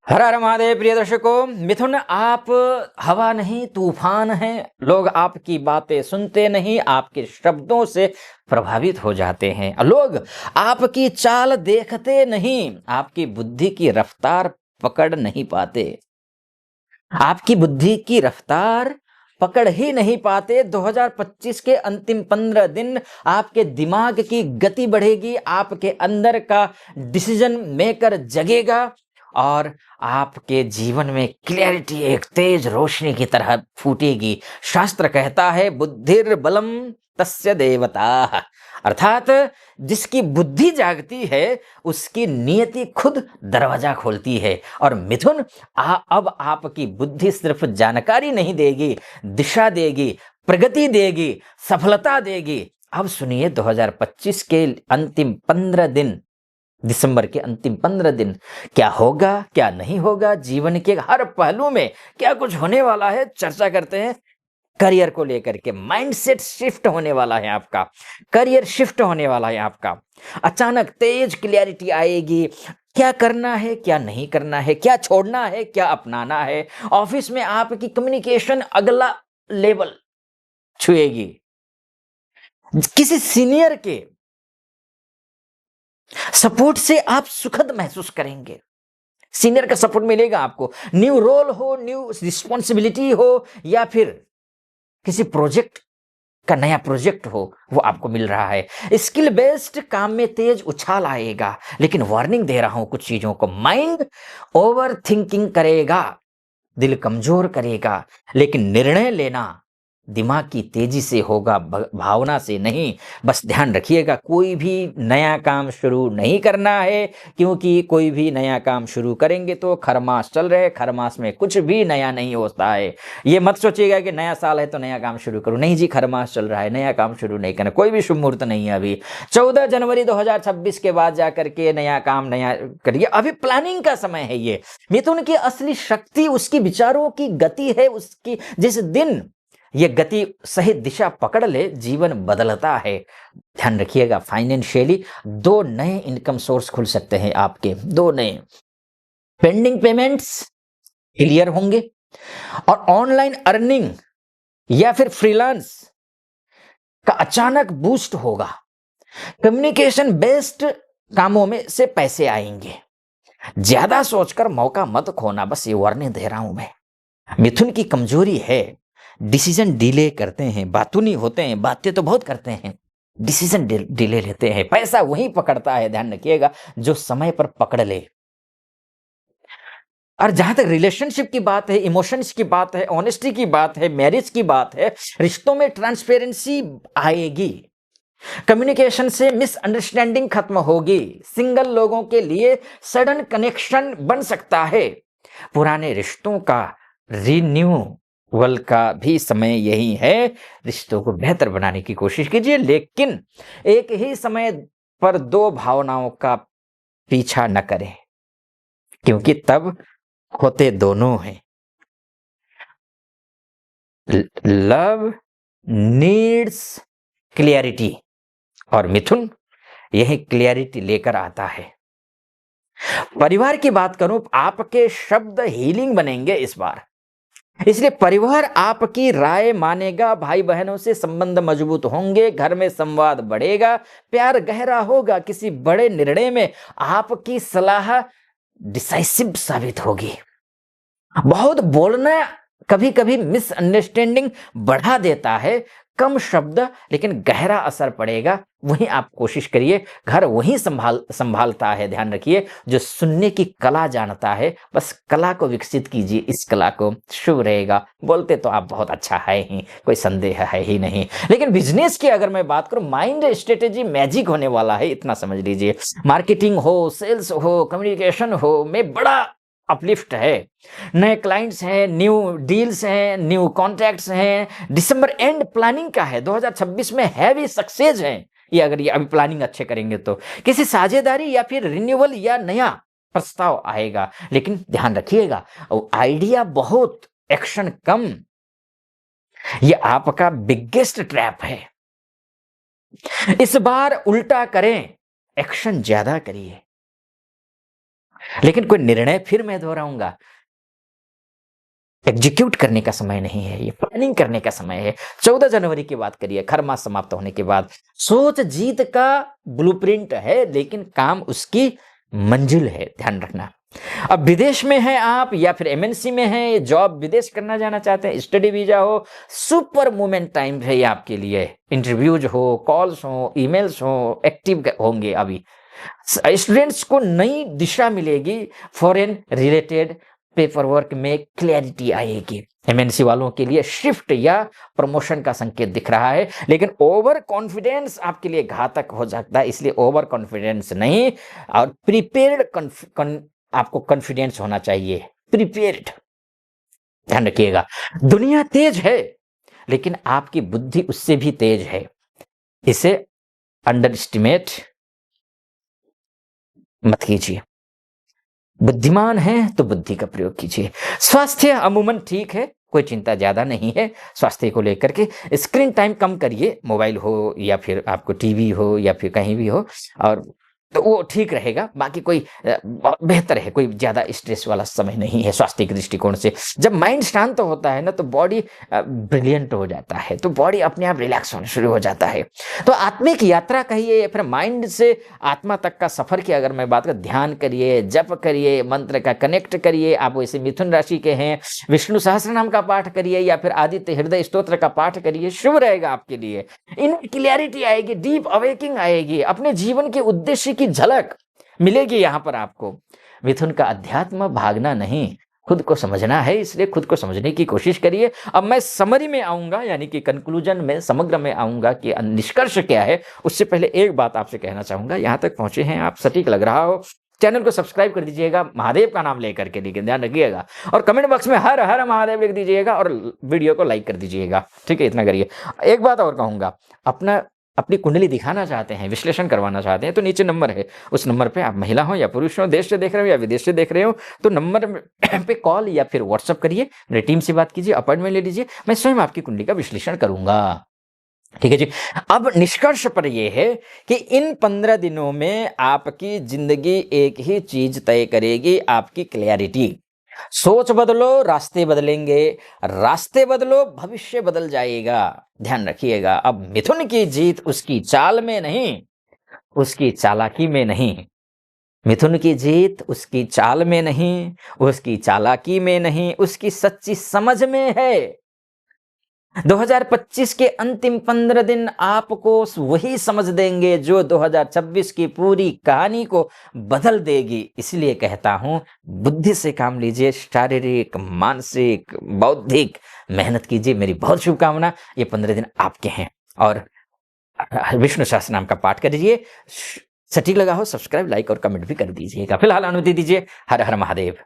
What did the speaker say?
हर हर महादेव। प्रिय दर्शकों, मिथुन आप हवा नहीं तूफान हैं। लोग आपकी बातें सुनते नहीं, आपके शब्दों से प्रभावित हो जाते हैं। लोग आपकी चाल देखते नहीं, आपकी बुद्धि की रफ्तार पकड़ नहीं पाते। आपकी बुद्धि की रफ्तार पकड़ ही नहीं पाते। 2025 के अंतिम 15 दिन आपके दिमाग की गति बढ़ेगी, आपके अंदर का डिसीजन मेकर जगेगा और आपके जीवन में क्लैरिटी एक तेज रोशनी की तरह फूटेगी। शास्त्र कहता है बुद्धिर बलम तस्य देवता, अर्थात जिसकी बुद्धि जागती है उसकी नियति खुद दरवाजा खोलती है। और मिथुन, अब आपकी बुद्धि सिर्फ जानकारी नहीं देगी, दिशा देगी, प्रगति देगी, सफलता देगी। अब सुनिए, 2025 के अंतिम 15 दिन, दिसंबर के अंतिम 15 दिन क्या होगा क्या नहीं होगा, जीवन के हर पहलू में क्या कुछ होने वाला है, चर्चा करते हैं। करियर को लेकर के माइंडसेट शिफ्ट होने वाला है आपका, करियर शिफ्ट होने वाला है आपका। अचानक तेज क्लैरिटी आएगी, क्या करना है क्या नहीं करना है, क्या छोड़ना है क्या अपनाना है। ऑफिस में आपकी कम्युनिकेशन अगला लेवल छुएगी। किसी सीनियर के सपोर्ट से आप सुखद महसूस करेंगे। सीनियर का सपोर्ट मिलेगा आपको, न्यू रोल हो, न्यू रिस्पॉन्सिबिलिटी हो, या फिर किसी प्रोजेक्ट का नया प्रोजेक्ट हो, वो आपको मिल रहा है। स्किल बेस्ड काम में तेज उछाल आएगा। लेकिन वार्निंग दे रहा हूं कुछ चीजों को, माइंड ओवर थिंकिंग करेगा, दिल कमजोर करेगा, लेकिन निर्णय लेना दिमाग की तेजी से होगा, भावना से नहीं। बस ध्यान रखिएगा, कोई भी नया काम शुरू नहीं करना है, क्योंकि कोई भी नया काम शुरू करेंगे तो खरमास चल रहे, खरमास में कुछ भी नया नहीं होता है। ये मत सोचिएगा कि नया साल है तो नया काम शुरू करूं, नहीं जी, खरमास चल रहा है, नया काम शुरू नहीं करना, कोई भी शुभ मुहूर्त नहीं है अभी। 14 जनवरी 2026 के बाद जाकर के नया काम नया करिए, अभी प्लानिंग का समय है। ये मिथुन की असली शक्ति उसकी विचारों की गति है, उसकी जिस दिन ये गति सही दिशा पकड़ ले, जीवन बदलता है। ध्यान रखिएगा, फाइनेंशियली 2 नए इनकम सोर्स खुल सकते हैं आपके, 2 नए। पेंडिंग पेमेंट्स क्लियर होंगे और ऑनलाइन अर्निंग या फिर फ्रीलांस का अचानक बूस्ट होगा। कम्युनिकेशन बेस्ड कामों में से पैसे आएंगे। ज्यादा सोचकर मौका मत खोना, बस ये वार्निंग दे रहा हूं मैं। मिथुन की कमजोरी है, डिसीजन डिले करते हैं, बातूनी होते हैं, बातें तो बहुत करते हैं, डिसीजन डिले लेते हैं। पैसा वही पकड़ता है, ध्यान रखिएगा, जो समय पर पकड़ ले। और जहां तक रिलेशनशिप की बात है, इमोशंस की बात है, ऑनेस्टी की बात है, मैरिज की बात है, रिश्तों में ट्रांसपेरेंसी आएगी। कम्युनिकेशन से मिसअंडरस्टैंडिंग खत्म होगी। सिंगल लोगों के लिए सडन कनेक्शन बन सकता है। पुराने रिश्तों का रिन्यूअल का भी समय यही है। रिश्तों को बेहतर बनाने की कोशिश कीजिए, लेकिन एक ही समय पर 2 भावनाओं का पीछा न करें, क्योंकि तब होते दोनों हैं। लव नीड्स क्लियरिटी, और मिथुन यही क्लियरिटी लेकर आता है। परिवार की बात करूं, आपके शब्द हीलिंग बनेंगे इस बार, इसलिए परिवार आपकी राय मानेगा, भाई बहनों से संबंध मजबूत होंगे, घर में संवाद बढ़ेगा, प्यार गहरा होगा। किसी बड़े निर्णय में आपकी सलाह डिसाइसिव साबित होगी। बहुत बोलना कभी कभी मिसअंडरस्टैंडिंग बढ़ा देता है। कम शब्द लेकिन गहरा असर पड़ेगा, वही आप कोशिश करिए। घर वही संभालता है, ध्यान रखिए, जो सुनने की कला जानता है। बस कला को विकसित कीजिए, इस कला को, शुभ रहेगा। बोलते तो आप बहुत अच्छा है ही, कोई संदेह है ही नहीं। लेकिन बिजनेस की अगर मैं बात करूं, माइंड स्ट्रेटेजी मैजिक होने वाला है, इतना समझ लीजिए। मार्केटिंग हो, सेल्स हो, कम्युनिकेशन हो, में बड़ा अपलिफ्ट है। नए क्लाइंट्स हैं, न्यू डील्स हैं, न्यू कॉन्ट्रैक्ट्स हैं। दिसंबर एंड प्लानिंग का है, 2026 में हैवी सक्सेस है ये, अगर ये अभी प्लानिंग अच्छे करेंगे तो। किसी साझेदारी या फिर रिन्यूअल या नया प्रस्ताव आएगा, लेकिन ध्यान रखिएगा, आइडिया बहुत, एक्शन कम। ये आपका बिगेस्ट ट्रैप है। इस बार उल्टा करें, एक्शन ज्यादा करिए। लेकिन कोई निर्णय फिर मैं दोहराऊँगा, एग्जीक्यूट करने का समय नहीं है, ये प्लानिंग करने का समय है। 14 जनवरी की बात करिए, खर मास समाप्त होने के बाद। सोच जीत का ब्लूप्रिंट है, लेकिन काम उसकी मंजिल है, ध्यान रखना। अब विदेश में हैं आप या फिर एमएनसी में हैं, जॉब विदेश करना जाना चाहते हैं, स्टडी वीजा हो, सुपर मोमेंट टाइम है ये आपके लिए। इंटरव्यूज हो, कॉल्स हो, ईमेल्स हो, एक्टिव होंगे अभी। स्टूडेंट्स को नई दिशा मिलेगी, फॉरेन रिलेटेड पेपर वर्क में क्लैरिटी आएगी। एमएनसी वालों के लिए शिफ्ट या प्रमोशन का संकेत दिख रहा है, लेकिन ओवर कॉन्फिडेंस आपके लिए घातक हो सकता है, इसलिए ओवर कॉन्फिडेंस नहीं, और प्रिपेयर्ड आपको कॉन्फिडेंस होना चाहिए, प्रिपेयर्ड। ध्यान रखिएगा, दुनिया तेज है, लेकिन आपकी बुद्धि उससे भी तेज है, इसे अंडर एस्टिमेट मत कीजिए। बुद्धिमान है तो बुद्धि का प्रयोग कीजिए। स्वास्थ्य अमूमन ठीक है, कोई चिंता ज्यादा नहीं है स्वास्थ्य को लेकर के। स्क्रीन टाइम कम करिए, मोबाइल हो या फिर आपको टीवी हो या फिर कहीं भी हो, और तो वो ठीक रहेगा। बाकी कोई बहुत बेहतर है, कोई ज्यादा स्ट्रेस वाला समय नहीं है स्वास्थ्य के दृष्टिकोण से। जब माइंड शांत होता है ना, तो बॉडी ब्रिलियंट हो जाता है, तो बॉडी अपने आप रिलैक्स होना शुरू हो जाता है। तो आत्मिक यात्रा कहिए या फिर माइंड से आत्मा तक का सफर की अगर मैं बात करूं, ध्यान करिए, जप करिए, मंत्र का कनेक्ट करिए। आप वैसे मिथुन राशि के हैं, विष्णु सहस्त्र नाम का पाठ करिए या फिर आदित्य हृदय स्तोत्र का पाठ करिए, शुभ रहेगा आपके लिए। इन क्लियरिटी आएगी, डीप अवेकिंग आएगी, अपने जीवन के उद्देश्य की झलक मिलेगी यहां पर आपको। मिथुन का अध्यात्म भागना नहीं, खुद को समझना है, इसलिए खुद को समझने की कोशिश करिए। अब मैं समरी में आऊंगा, यानी कि कंक्लूजन में, समग्र में आऊंगा कि निष्कर्ष क्या है। उससे पहले एक बात आपसे कहना चाहूंगा, यहां तक पहुंचे हैं आप, सटीक लग रहा हो, चैनल को सब्सक्राइब कर दीजिएगा, महादेव का नाम लेकर के, लेकिन ध्यान रखिएगा, और कमेंट बॉक्स में हर हर महादेव लिख दीजिएगा और वीडियो को लाइक कर दीजिएगा, ठीक है, इतना करिए। एक बात और कहूंगा, अपनी कुंडली दिखाना चाहते हैं, विश्लेषण करवाना चाहते हैं, तो नीचे नंबर है, उस नंबर पे आप महिला हो या पुरुष हो, देश से देख रहे हो या विदेश से देख रहे हो, तो नंबर पे कॉल या फिर व्हाट्सअप करिए, मेरी टीम से बात कीजिए, अपॉइंटमेंट ले लीजिए, मैं स्वयं आपकी कुंडली का विश्लेषण करूंगा। ठीक है जी। अब निष्कर्ष पर यह है कि इन 15 दिनों में आपकी जिंदगी एक ही चीज तय करेगी, आपकी क्लैरिटी। सोच बदलो, रास्ते बदलेंगे, रास्ते बदलो, भविष्य बदल जाएगा। ध्यान रखिएगा। अब मिथुन की जीत उसकी चाल में नहीं, उसकी चालाकी में नहीं। मिथुन की जीत उसकी चाल में नहीं, उसकी चालाकी में नहीं, उसकी सच्ची समझ में है। 2025 के अंतिम 15 दिन आपको वही समझ देंगे जो 2026 की पूरी कहानी को बदल देगी। इसलिए कहता हूं, बुद्धि से काम लीजिए, शारीरिक, मानसिक, बौद्धिक मेहनत कीजिए। मेरी बहुत शुभकामना, ये 15 दिन आपके हैं। और विष्णु सहस्त्र नाम का पाठ करिए। सटीक लगा हो, सब्सक्राइब, लाइक और कमेंट भी कर दीजिएगा। फिलहाल अनुमति दीजिए। हर हर महादेव।